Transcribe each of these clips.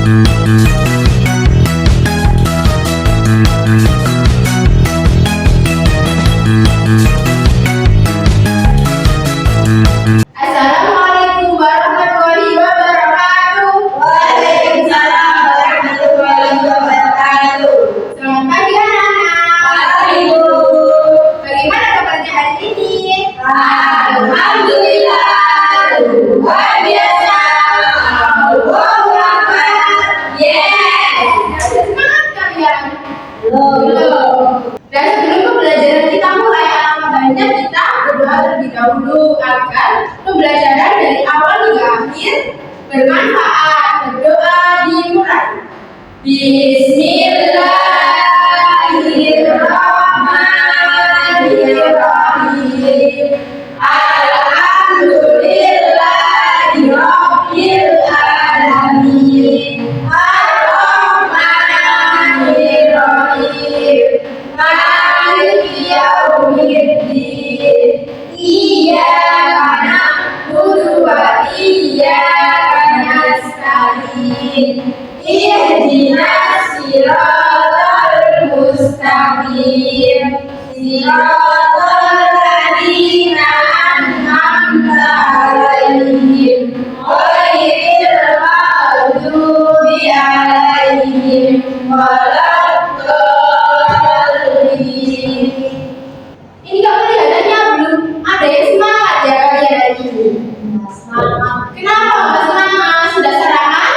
Assalamualaikum warahmatullahi wabarakatuh. Waalaikumsalam warahmatullahi wabarakatuh. Selamat pagi anak-anak. Pagi, Bu. Bagaimana kabarnya hari ini? Alhamdulillah. Luar biasa. Allahu Akbar. Yes. Sudah semangat kalian? Belum. Dan sebelum pembelajaran kita mulai, alangkah baiknya kita berdoa terlebih dahulu agar pembelajaran dari awal hingga akhir bermanfaat. Berdoa dimulai. Bismillahirrahmanirrahim. Alhamdulillahirabbil alamin. Arrahmanirrahim. Maliki yaumiddin. Iyyaka na'budu wa iyyaka nasta'in. Ihdinas siratal mustaqim. Siratal ladzina an'amta 'alaihim ghairil maghdubi 'alaihim waladdallin. Ini kamu kelihatannya belum ada yang semangat ya kalian hari ini. Semangat. Kenapa nggak semangat? Sudah sarapan?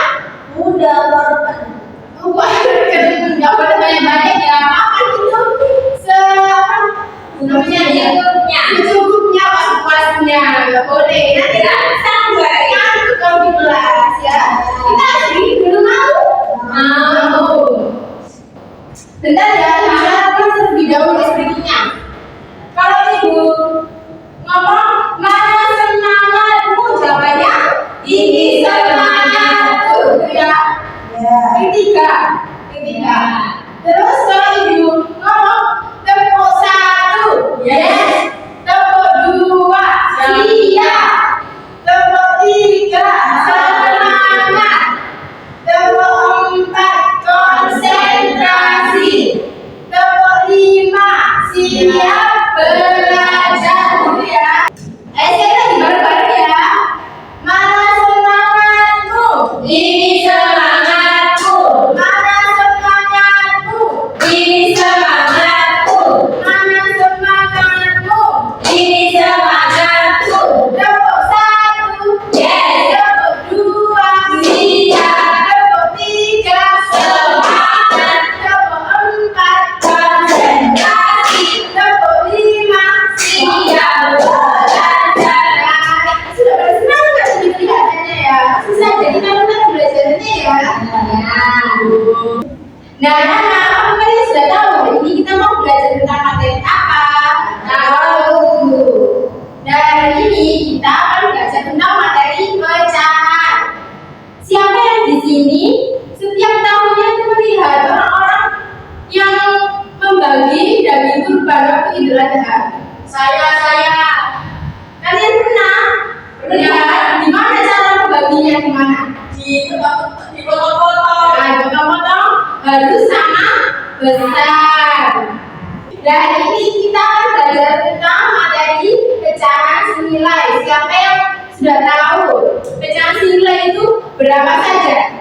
Udah baru. Wah, nggak boleh banyak-banyak ya. Makan itu namanya ya, secukupnya, pas-pasnya. Nggak boleh. Nanti ngantuk kalau di kelas ya. Kita hari ini dulu mau. Bentar ya, kita terlebih dahulu ekspresinya. Kalau ibu ngomong mana semangatmu, jawabannya ini semangatku ya. Ketiga. Terus kalau ibu ngomong tepuk satu, yes. Tepuk dua, siap. Tepuk tiga, semangat. Tepuk empat, konsentrasi. Tepuk lima, siap belajar ya. Saya lagi bareng-bareng ya. Mana semangatmu? Ini semangatku. Mana semangatmu? Ini semangatku. Mana semangatmu? Ini semangatku. Tepuk satu, Yes. tepuk dua, Siap. tepuk tiga, Semangat. tepuk empat, Konsentrasi. tepuk lima, Siap belajar. Sudah bersemangat ini kelihatannya ya. Susah jadi kamu belajarnya ya. Nah, apa kalian sudah tahu hari ini kita mau belajar tentang materi apa? Tahu. Dan hari ini kita akan belajar tentang materi pecahan. Siapa yang di sini setiap tahunnya itu melihat orang-orang yang membagi daging kurban waktu Idul Adha? Saya. Kalian pernah? Pernah. Di mana cara membaginya? Di mana? Dipotong-potong. Nah, potong-potong harus sama besar. Dan hari ini kita akan belajar tentang materi pecahan senilai. Siapa yang sudah tahu pecahan senilai itu berapa saja?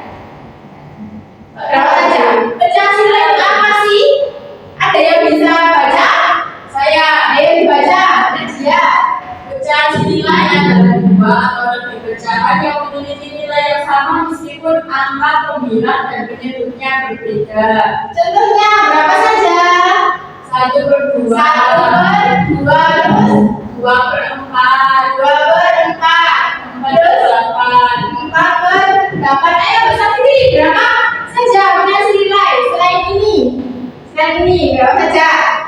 Berapa saja? Pecahan senilai itu apa sih? Ada yang bisa baca? Saya. Ada yang dibaca? Nadia. Pecahan senilai adalah dua atau lebih pecahan yang memiliki nilai yang sama meskipun angka pembilang dan penyebutnya berbeda. Contohnya berapa saja? 1/2, 1/2, terus 2/4, 2/4, terus 4/8. 4/8. Ayo bersatu nih, berapa saja punya senilai selain ini? Selain ini berapa saja?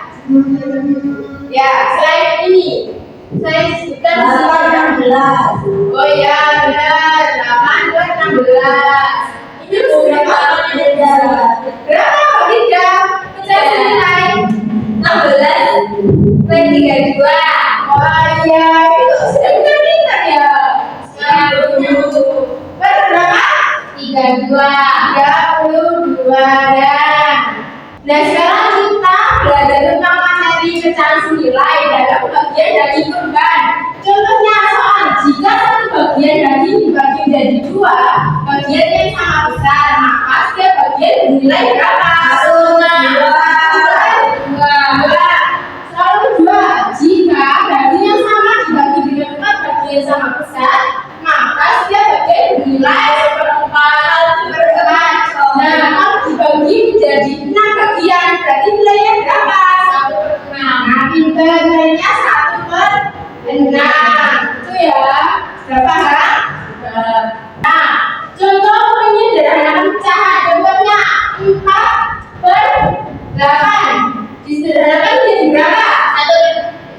Ya, selain ini. Saya sebutkan di sini. 16. Oh ya, benar. 8 buat 16. Ini berapa? Berapa Dinda? Pecahan senilai 16/32. Wah iya, itu sudah pintar-pintar ya. Berapa? 32. 32. Nah, sekarang kita belajar tentang materi pecahan senilai dalam bagian daging kurban. Contohnya soal jika satu bagian daging dibagi menjadi 2 bagian yang sama besar, maka setiap bagian bernilai berapa? 2. Soal kedua, jika daging yang sama dibagi dengan 4 bagian yang sama besar, maka setiap bagian bernilai 1/4. Nah, kalau dibagi menjadi 6 bagian, berarti nilainya berapa? 1/6. Nah, pintar, nilainya 1/6. Itu ya, sudah paham? Nah, contoh menyederhanakan pecahan. Contohnya 4/8. Disederhanakan menjadi berapa?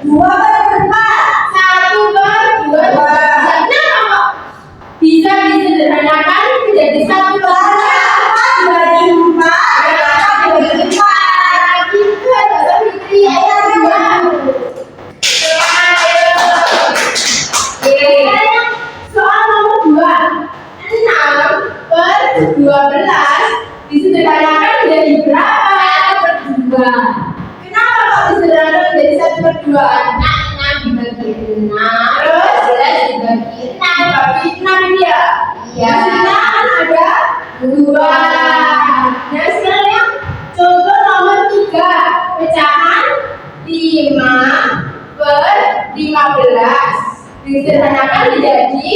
2/4. 1/2. Kenapa kok bisa disederhanakan menjadi 1/4? Soal nomor 2, 6/12 disederhanakan menjadi berapa? 1/2. Kenapa kok disederhanakan menjadi 1/2? Karena 6 dibagi 6, terus 12 dibagi 6 dibagi 6 ini ya? Iya. Maksudnya kan ada 2. Nah, sekarang contoh nomor 3, pecahan 5/15 disederhanakan menjadi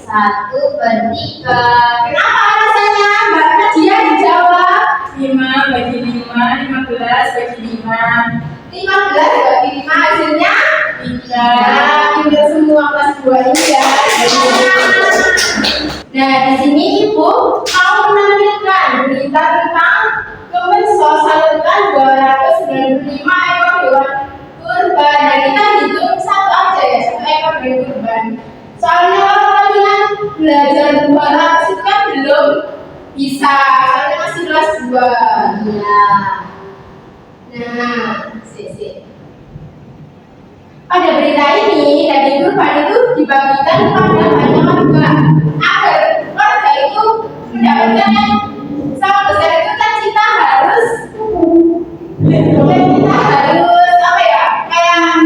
1/3. Kenapa alasannya? Mbak Nadia dijawab 5 bagi 5, 15 bagi 5. 15 bagi 5 hasilnya 3. nah, pintar semua kelas 2 ini ya. Nah, di sini Ibu mau menampilkan berita tentang Kemensos salurkan 295 ekor hewan kurban. Nah, kita hitung satu aja ya, 1 ekor hewan kurban. Soalnya kalau kalian belajar 200 itu kan belum bisa, soalnya masih kelas 2. Iya. Nah, pada berita ini, daging kurban itu dibagikan kepada banyak warga agar warga itu mendapatkan yang sama besar. Itu kan kita harus apa ya, kayak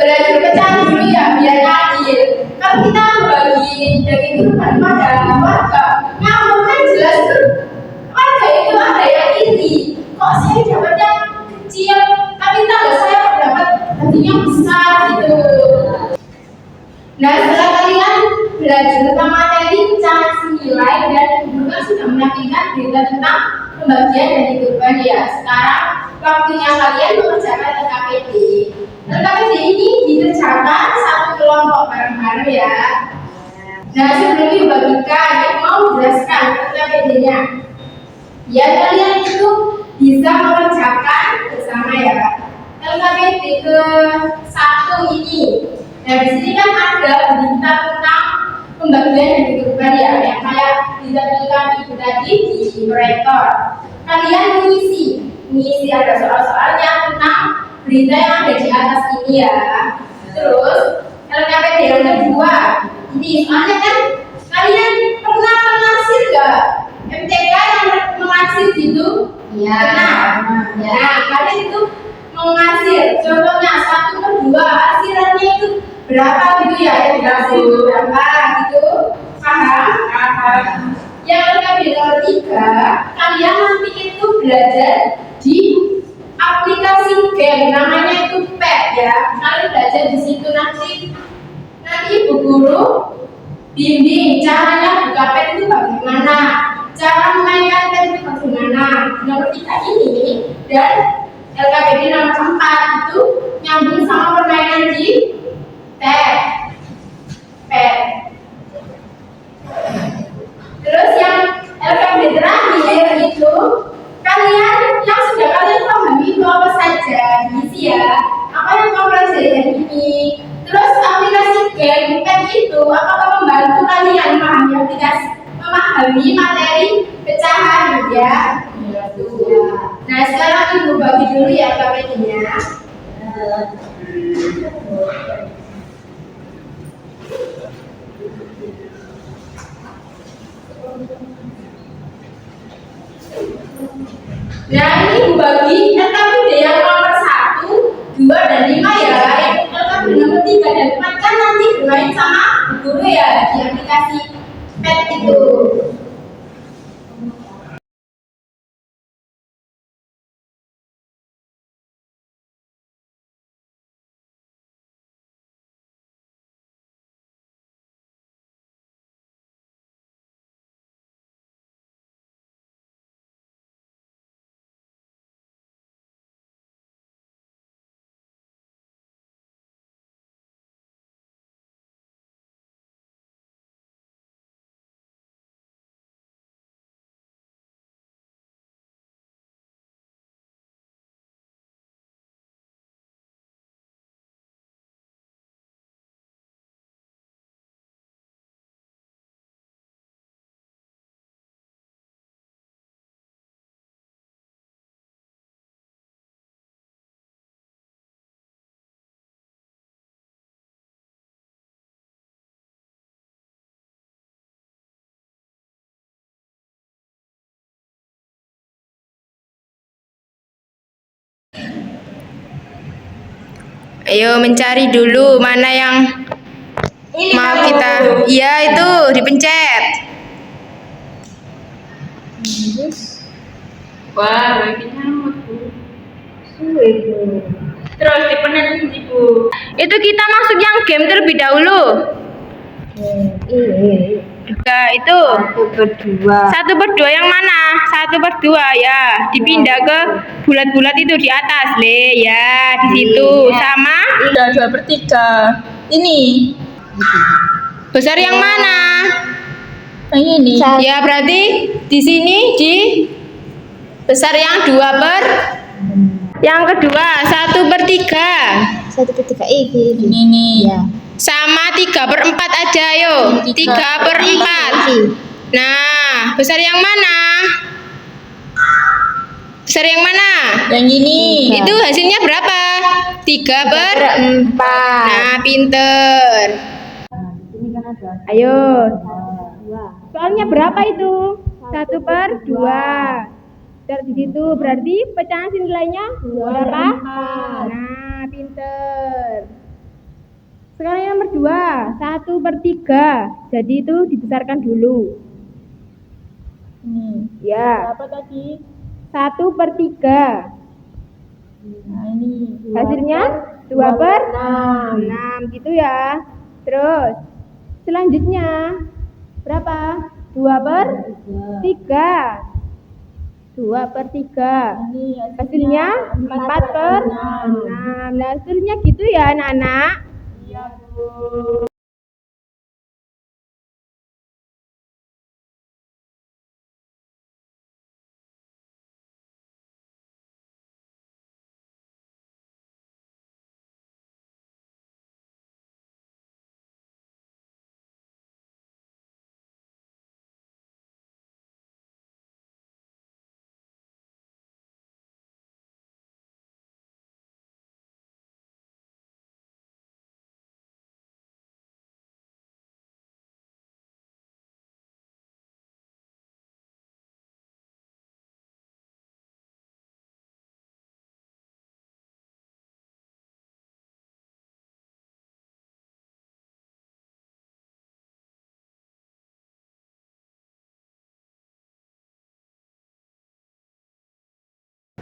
belajar pecahan dulu ya, biar adil. Kalau kita membagi daging kurban pada warga, namun kan jelas tuh warga itu ada yang iri. Kok saya dapat yang kecil, tapi tetangga saya dapat dagingnya besar gitu. Nah, setelah kalian belajar tentang materi pecahan senilai dan juga sudah menampilkan berita tentang pembagian daging kurban ya. Sekarang waktunya kalian mengerjakan LKPD. LKPD ini dikerjakan satu kelompok bareng-bareng ya. Nah, sebelum dibagikan, yang mau menjelaskan LKPD-nya. Ya, kalian itu bisa mengerjakan bersama ya. LKPD ke-1 ini. Nah, di sini kan ada berita tentang pembagian daging kurban ya, yang kayak ditampilkan Ibu tadi di proyektor. Kalian mengisi ada soal-soalnya tentang berita yang ada di atas ini ya. Terus LKPD yang kedua, ini soalnya kan kalian pernah mengarsir gak? MTK yang mengarsir gitu? Iya. Nah, kalian itu mengarsir. Contohnya 1/2 arsirannya itu berapa gitu ya? Yang diarsir itu berapa gitu? Paham? Yang LKPD nomor 3, kalian nanti itu belajar di aplikasi game, namanya itu PET ya. Kalian belajar di situ nanti Ibu Guru bimbing caranya buka PET itu bagaimana, cara memainkan PET itu bagaimana. Nomor 3 ini dan LKPD nomor 4 itu nyambung sama permainan di PET. Terus yang LKPD terakhir itu kalian yang sudah kalian pahami itu apa saja, diisi ya. Apa yang kamu pelajari hari ini. Terus aplikasi game PET itu apakah membantu kalian memahami materi pecahan ya? Nah, sekarang Ibu bagi dulu ya LKPD-nya. Nah, ini ibu bagi LKPD yang nomor 1, 2, dan 5 ya. LKPD nomor 3 dan 4 kan nanti bermain sama guru ya di aplikasi pet itu. Ayo mencari dulu mana yang Ini mau kamu. kita. Iya itu dipencet. Wah, baginya terus dipenet ibu. Itu kita masuk yang game terlebih dahulu. Nah, itu 1/2 yang mana? 1/2 ya. Dipindah ke bulat-bulat itu di atas, Le. Ya, di situ. Sama Udah 2/3. Ini besar yang mana? yang ini. Ya, berarti di sini di besar yang 2 per yang kedua 1/3 Ini nih. sama 3/4 aja yo. 3/4. Nah, besar yang mana? Besar yang mana? Yang ini. Itu hasilnya berapa? 3/4. Nah, pinter. Ayo. Soalnya berapa itu? 1/2. Dari situ berarti pecahan nilainya berapa? Nah, pinter. Sekarang yang nomor 2, 1/3. Jadi itu dibesarkan dulu. Ini. Ya, Berapa tadi? 1/3. Nah, ini. Hasilnya 2/6 gitu ya. Terus selanjutnya berapa? 2/3. 2/3. Ini Hasilnya 4/6. Nah, hasilnya gitu ya anak-anak. Iya, Bu.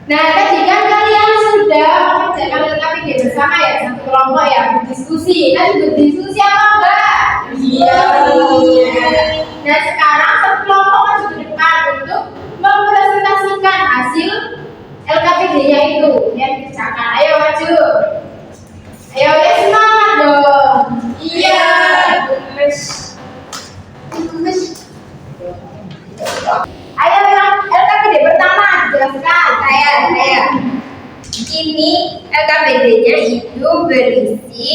Nah, tadi kan kalian sudah mengerjakan LKPD bersama ya, satu kelompok ya, berdiskusi. Tadi berdiskusi apa enggak? Iya. Nah, sekarang satu kelompok maju ke depan untuk mempresentasikan hasil LKPD-nya itu yang dikerjakan. Ayo maju. Ayo ya semangat dong. Iya. Ayo yang LKPD pertama jelaskan. Saya. Ini LKPD-nya itu berisi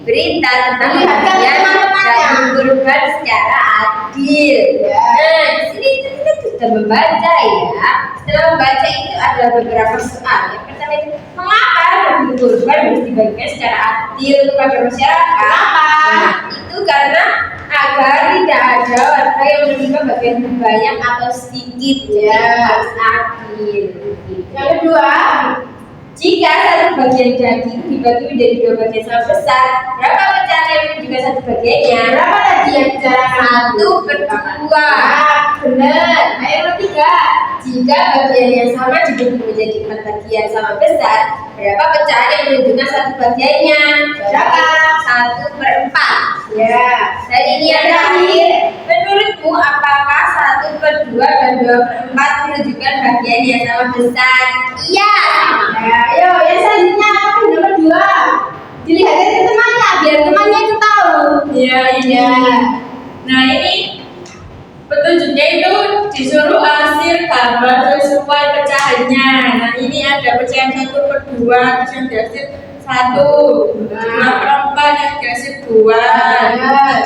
berita tentang Lihatkan pembagian teman-temannya. daging kurban secara adil. Ya. Nah, di sini kita sudah membaca ya. Setelah membaca itu ada beberapa soal. Yang pertama itu, mengapa daging kurban harus dibagikan secara adil kepada masyarakat? Kenapa? Nah, itu karena agar tidak ada warga yang menerima bagian lebih banyak atau sedikit. Ya. Harus adil. Yang kedua, Jika satu bagian daging dibagi menjadi dua bagian sama besar, berapa pecahan yang menunjukkan satu bagiannya? berapa tadi yang bicarakan? 1/2. Benar. Nah, yang ketiga, Jika bagian yang sama dibagi menjadi 4 bagian sama besar, berapa pecahan yang menunjukkan satu bagiannya? Berapa? 1/4. ya. Dan ini yang terakhir, menurutmu apakah 1/2 dan 2/4 menunjukkan bagian yang sama besar? Iya, sama. Nah, ayo, yang selanjutnya apa nomor 2? Dilihat dari temannya, biar temannya itu tahu. Iya, iya. Nah, ini petunjuknya itu disuruh arsir gambar sesuai pecahannya. Nah, ini ada pecahan 1/2, terus yang diarsir 1, 2/4 yang diarsir 2,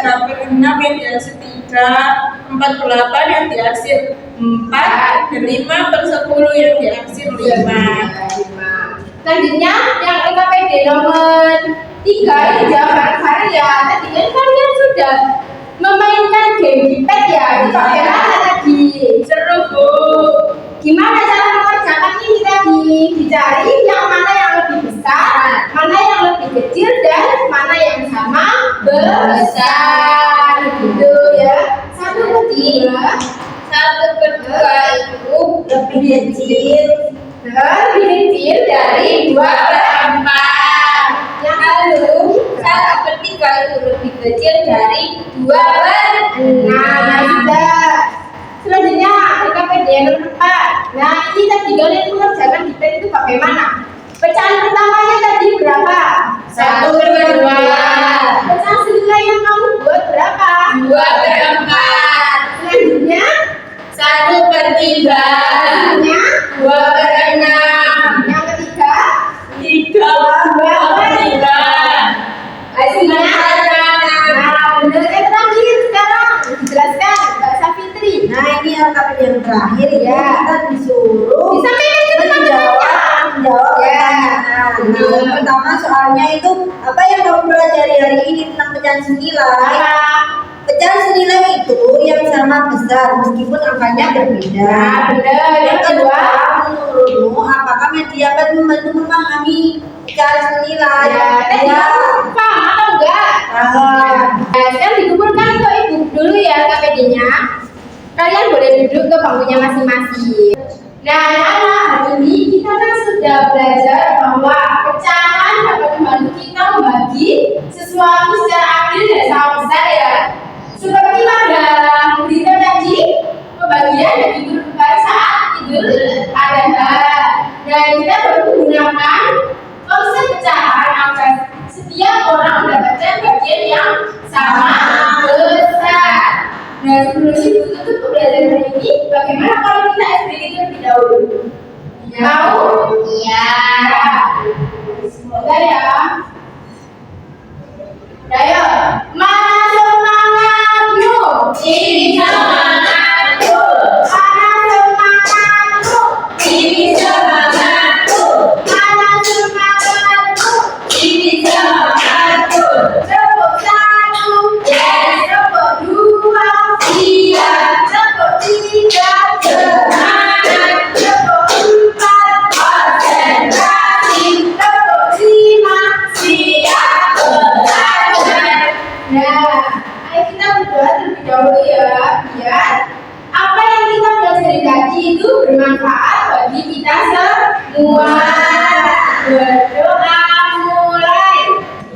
3/6 yang diarsir 3, 4/8 yang diarsir 4, dan 5/10 yang diarsir 5. Selanjutnya yang LKPD nomor 3 ini jawab bareng-bareng ya. Tadi kan kalian sudah memainkan game di pad ya. Itu bagaimana tadi? Seru, Bu. Gimana cara mengerjakan ini tadi? Dicari yang mana yang lebih besar, mana yang lebih kecil, dan mana yang sama besar. Gitu ya. 1/2 1/2 itu lebih kecil lebih kecil dari 2/4. Yang lalu 1/3 itu lebih kecil dari 2/6. Nah, sudah. Selanjutnya LKPD yang nomor 4. Nah, ini tadi kalian mengerjakan di pad itu bagaimana? Pecahan pertamanya tadi berapa? 1/2. Pecahan senilai yang kamu buat berapa? 2/4. Selanjutnya 1/3. selanjutnya 2/6. yang ketiga 3/3. hasilnya. Nah, benar yang terakhir sekarang dijelaskan Mbak Safitri. Nah, ini LKPD yang terakhir ya. Ya. Kita disuruh Disampaikan ke menjawab teman-temannya. Ya. pertanyaan. Nah, yang pertama soalnya itu apa yang kamu pelajari hari ini tentang pecahan senilai? Pecahan senilai itu yang sama besar meskipun angkanya berbeda. Nah, benar. Yang kedua, menurutmu apakah media dapat membantu memahami pecahan senilai? ya, paham atau enggak? Paham. Nah, sekarang dikumpulkan ke ibu dulu ya KPD-nya. Kalian boleh duduk ke bangkunya masing-masing. Nah, anak, hari ini kita kan sudah belajar bahwa pecahan dapat membantu kita membagi sesuatu secara adil dan sama besar ya. Seperti pada berita tadi, pembagian daging kurban saat Idul Adha. Dan kita perlu menggunakan konsep pecahan agar setiap orang mendapatkan bagian yang sama besar. Nah, sebelum itu tutup pembelajaran hari ini, bagaimana kalau kita sedikit terlebih dahulu? Mau? Iya. Semoga ya. Ayo, mana semangatmu? Ini semangatku. Mana semangatmu? Ini semangatku. Mana semangatmu? Ini semangatku. Tepuk 1, Yes. tepuk 2, Iya. tepuk 3, Semangat. tepuk 4, Konsentrasi. tepuk 5. Siap belajar. Nah, ayo kita berdoa terlebih dahulu ya, biar apa yang kita pelajari tadi itu bermanfaat bagi kita semua. Berdoa mulai.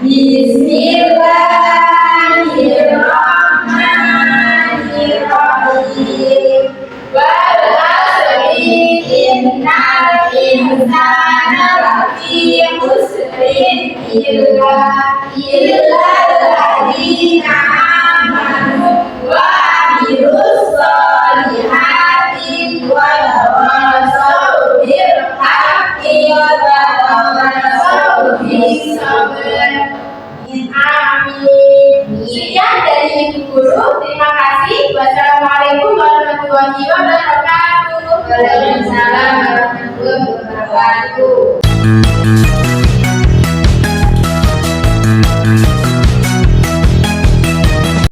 Bismillahirrahmanirrahim. Wal asri innal insana lafi khusrin illa alladziina amanu wa amilus solihati wa tawassaw bil haqqi wa tawassaw bis sabr. Guru. Terima kasih. Wassalamualaikum warahmatullahi wabarakatuh. Waalaikumsalam warahmatullahi wabarakatuh.